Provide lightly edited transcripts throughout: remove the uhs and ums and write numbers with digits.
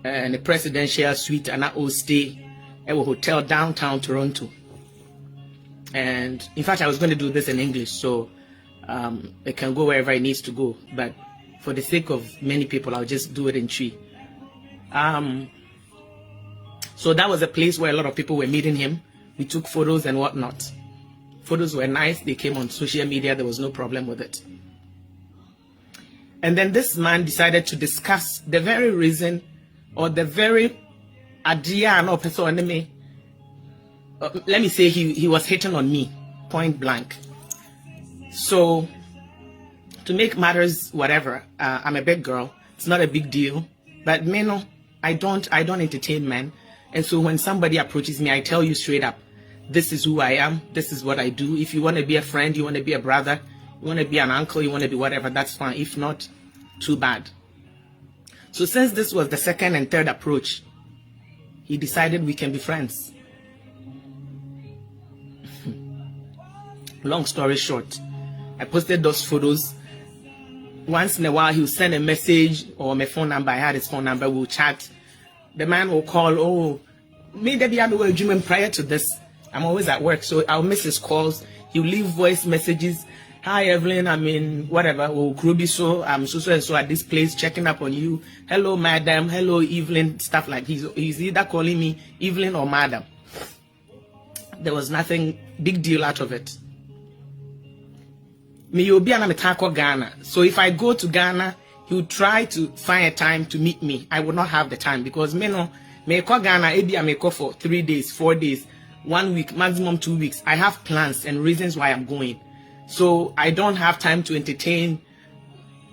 the presidential suite and I will stay at a hotel downtown Toronto. And in fact, I was going to do this in English, so it can go wherever it needs to go. But for the sake of many people, I'll just do it in Twi. So that was a place where a lot of people were meeting him. We took photos and whatnot. Photos were nice. They came on social media. There was no problem with it. And then this man decided to discuss the very reason or the very idea and person enemy. Let me say he was hitting on me, point blank. So to make matters whatever, I'm a big girl. It's not a big deal. But me no, I don't entertain men. And so when somebody approaches me, I tell you straight up, this is who I am. This is what I do. If you want to be a friend, you want to be a brother, you want to be an uncle, you want to be whatever, that's fine. If not, too bad. So since this was the second and third approach, he decided we can be friends. Long story short, I posted those photos. Once in a while, he'll send a message or my phone number. I had his phone number. We'll chat. The man will call. Oh, maybe I'm a dreaming prior to this. I'm always at work, so I'll miss his calls. He'll leave voice messages. Hi, Evelyn. I'm in whatever. Oh, Krubi, so I'm so and so at this place, checking up on you. Hello, madam. Hello, Evelyn. Stuff like he's either calling me Evelyn or madam. There was nothing big deal out of it. Me obi ana metako Ghana. So if I go to Ghana, he would try to find a time to meet me. I would not have the time because me call Ghana, maybe I may call for 3 days, 4 days, 1 week, maximum 2 weeks. I have plans and reasons why I'm going. So I don't have time to entertain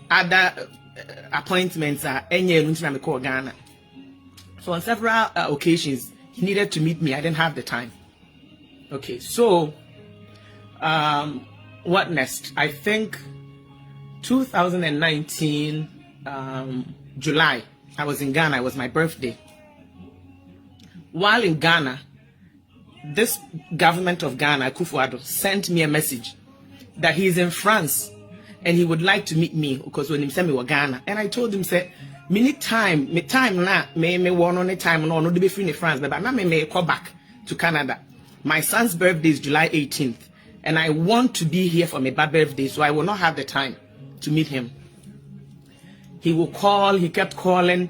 other appointments me call Ghana. So on several occasions, he needed to meet me. I didn't have the time. Okay, so what next? I think 2019 July, I was in Ghana. It was my birthday. While in Ghana, this government of Ghana, Akufo Addo, sent me a message that he's in France and he would like to meet me because when he sent me to Ghana, and I told him, say, me need time na me one on a time no be free in France, but now me call back to Canada. My son's birthday is July 18th. And I want to be here for my bad birthday, so I will not have the time to meet him. He will call, he kept calling.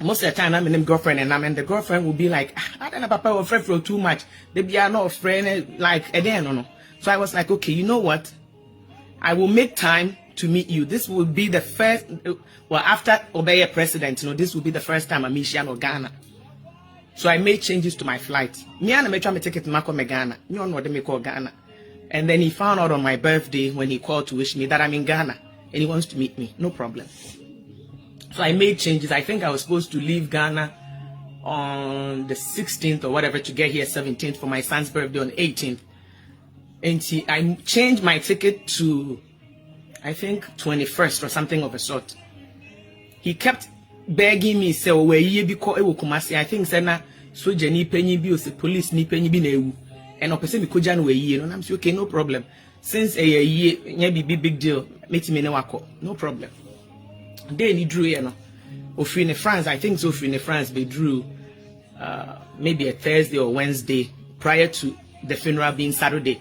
Most of the time, I'm in his girlfriend, and the girlfriend will be like, I don't know, Papa, we're afraid for too much. They are not afraid, like, no. So I was like, okay, you know what? I will make time to meet you. This will be the first, well, after Obeye president, this will be the first time I'm in Ghana. So I made changes to my flight. Me and I made a ticket to Ghana. You don't know what they call Ghana. And then he found out on my birthday when he called to wish me that I'm in Ghana and he wants to meet me. No problem. So I made changes. I think I was supposed to leave Ghana on the 16th or whatever to get here 17th for my son's birthday on 18th. And I changed my ticket to, I think, 21st or something of a sort. He kept begging me, say, oh, ye because it will come. I think, say, na so Jenny penny be the police ni penny be na and opposite me kujan we ye. And I'm saying, okay, no problem. Since a year, maybe big deal, make me no problem. Then he drew, in France. I think so. In France, they drew maybe a Thursday or Wednesday prior to the funeral being Saturday,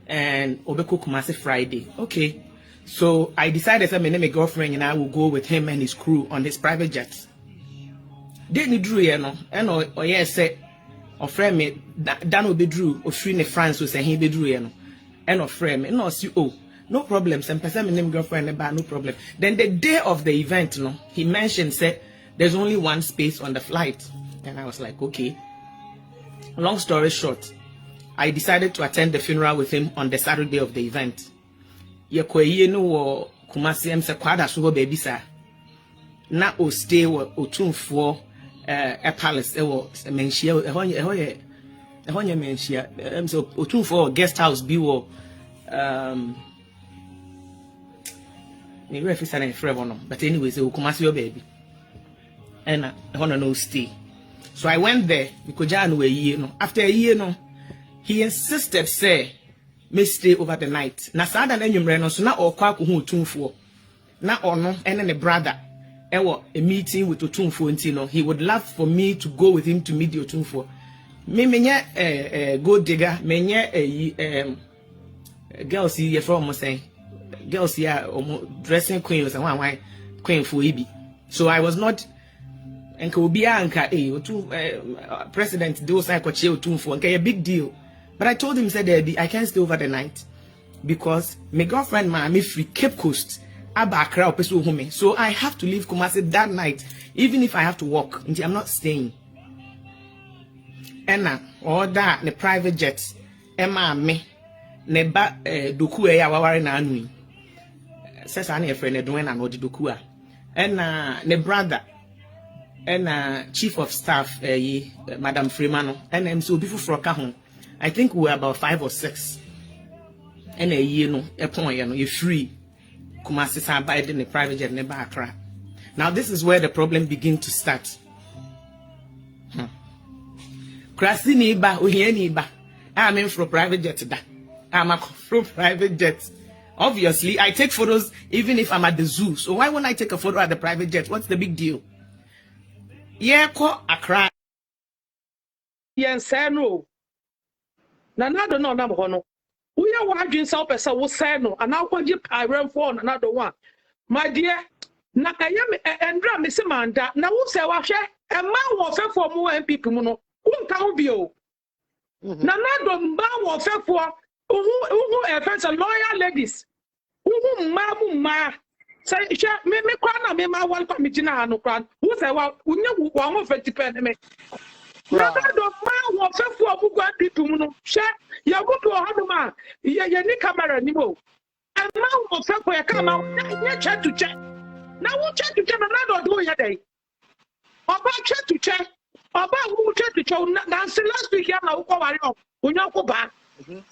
and Obeko Kumasi Friday. Okay. So I decided that my girlfriend and I will go with him and his crew on his private jets. Then he drew, and or yes, say, or friend me, Dan will be drew, or free in France will say he be drew, and or friend me, no, see, oh, no problem. Some person my name girlfriend about no problem. Then the day of the event, he mentioned, said, there's only one space on the flight. And I was like, okay. Long story short, I decided to attend the funeral with him on the Saturday of the event. Ye no Kumasi se kwada so baby sir na o stay wo otumfo a palace e wo menhia ehonye menhia so otumfo guest house bi wo ni refi sana frebo no but anyway say Kumasi o baby and ehona no stay. So I went there because after a year he insisted say may stay over the night. Na sada na nyumre no so na okwa ko hu tumfo. na ono and the brother a meeting with Otumfo Ntino. He would love for me to go with him to meet the Otumfo. Me menye gold digger, menye girls here from saying girls here dressing queens and one queen for Ibi. So I was not and could be anka president do psychoche Otumfo and a big deal. But I told him said I can't stay over the night because my girlfriend me free Cape Coast. So I have to leave Kumasi that night, even if I have to walk. I'm not staying. And all that the private jets, Emma me, neba doku ya wawari na anui. Sasa ani friend doing an odi dokua. And the brother, and chief of staff, Madam Freemano, and so before Froka home. I think we were about 5 or 6. And a point, you're free. Kumasi Sabai in the private jet never Accra. Now this is where the problem begins to start. Kurasinii ba ohiani ba. I'm in for private jet da. I'm from private jet. Obviously, I take photos even if I'm at the zoo. So why won't I take a photo at the private jet? What's the big deal? Yeah, ko Accra. Yes, I know. Nana don't know number one. We are watching South Pesa was saying no, and now when you ran for another one. My dear, na I am and drum Miss Amanda. Now who say what a man was for more and people no. Who can be you? Nana don't man was for who friends are lawyer ladies. Who ma say me crown me my one committee na no crown. Who say what you one of 50 me. Nana don't man was for who got people no. Share ya go to a man. Ya ni camera ni mo. And man was for your camera. Ya check to check. Now we check to check another do ya day. About check to check. About who check to check. Last week ya na uko wari on. Unya uko ba. And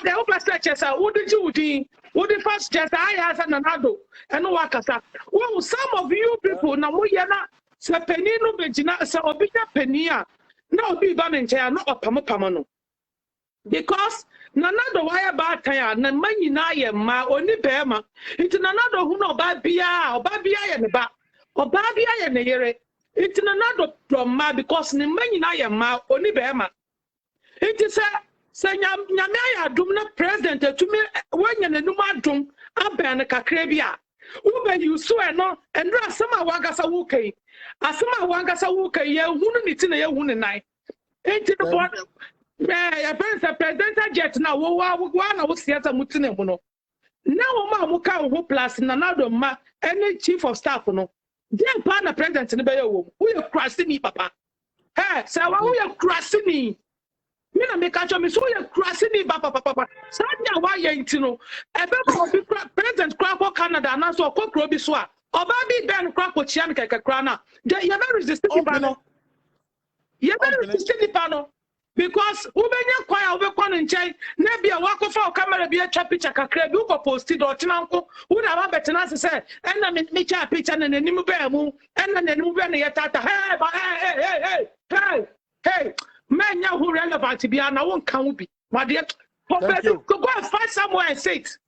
the upper stretches are who did you do? Who the first just I has an anado and no wakasa. Well, some of you people now we are not Sapenino Begina Saobina Penia. No be done in chair, not a pamapamano. Because nanado wire bad tire, and money na ma only bema. It's another who no babia or babia and ba or babia and a yere. It's another from ma because the money na ma only bema. It is a say nyamaya dumna president to me when you numa dum abana kakrebia. Ube you swear no and sama wagasa wuke. Asama wagasa wuke ye wunu nitina ye wunu nai. Ain't the one. Yeah, presidential jet now. One was theater mutine mono. Now, ma muka who plus nanado ma any chief of staff no. Then partner president in the bay. We are kurasinii, papa. Hey, Serwaa, we are kurasinii. Me na make a me so we are kurasinii, papa. Sanya why you intino. A president crack Canada and also cook Robi Swa. Or baby Ben crack with Chianca Crana. You never resisted the panel. You never resisted the panel. Because ubenya kwa ube kwa nchai nebi ya wako fa kamera bi atwa picture kakra bi uko posti do tinanko una ba betena se enna me cha picture na nanim ba mu enna nanim ba na yetata hey menya who relevant bi na won kan wo bi wade go and find somewhere and say it